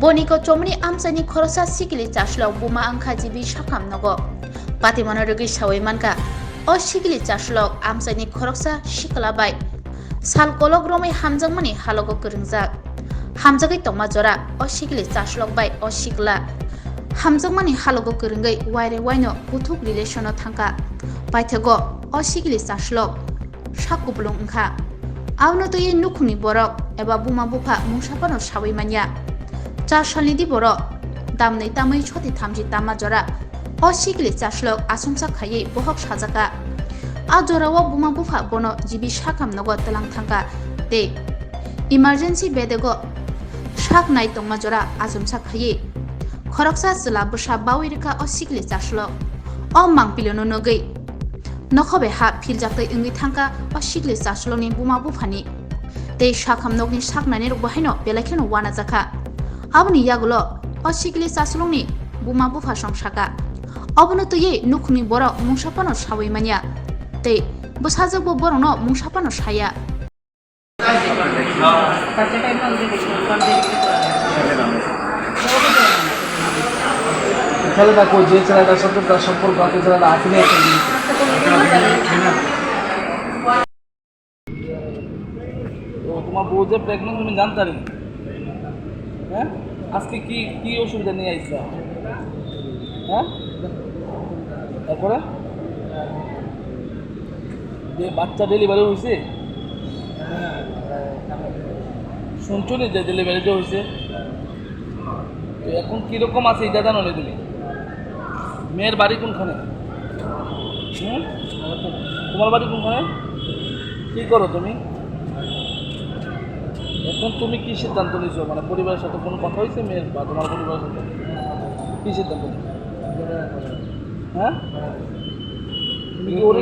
Boniko Chumani Amsani Khorosa Sikli Chaswmai Buma Wngkha jibi sakam nogo. Patimano regi Saimanya o Sikli Chaswmai Amsani Khorosa Siklabai. Sal kolok romai hamjangmani halogo gorongjak. Hamjagai tongma jora o Sikli Chaswmai bai o Sikla. Hamjangmani halogo gorongai waire waino puthuk relation o thangka. Paithego o Sikli Chaswmai sakubulung Wngkha. Awno toye nukhuni borok eba Buma Bwpha mungsapano Saimanya. 4 salni di borok damnai tamai choti thamji tama jora o Sikli Chaswmai asumsa khaiye bohok sajaka a jora o Buma Bwpha bono jibi sakam nogo telang thangka te emergency bedego sak nai tongma jora asumsa khaiye khoroksa chila bwsa bawirika o Sikli Chaswmai o mangpilono nogei nokhobe ha philjaktai wngwi thangka o Sikli Chaswmai ni Buma Bwpha ni te sakam nogni saknani rok bahaino belakheno wana jaka aboni yagulo o Sikli Chaswmai ni Buma Bwpha songsaka abono toye nukhuni borok mungsapano Saimanya te Bwsajwk borokno mungsapano saya ছেলেটা কই যে ছেলেটার সাথে তার সম্পর্ক আছে ছেলেটা আকিনে তোমার বউ যে প্রেগনেন্ট তুমি জানতে পারি হ্যাঁ আজকে কি কি অসুবিধা নিয়ে আইছো হ্যাঁ তারপরে যে বাচ্চা ডেলিভারি হয়েছে শুনছো নি যে ডেলিভারি যে হয়েছে তো এখন কীরকম আছে এটা জানো না তুমি মেয়ের বাড়ি কোনখানে তোমার বাড়ি কোনখানে কী করো তুমি এখন তুমি কী সিদ্ধান্ত নিছো মানে পরিবারের সাথে কোনো কথা হয়েছে মেয়ের বা তোমার পরিবারের সাথে কী সিদ্ধান্ত নিছো হ্যাঁ তুমি কি ওরে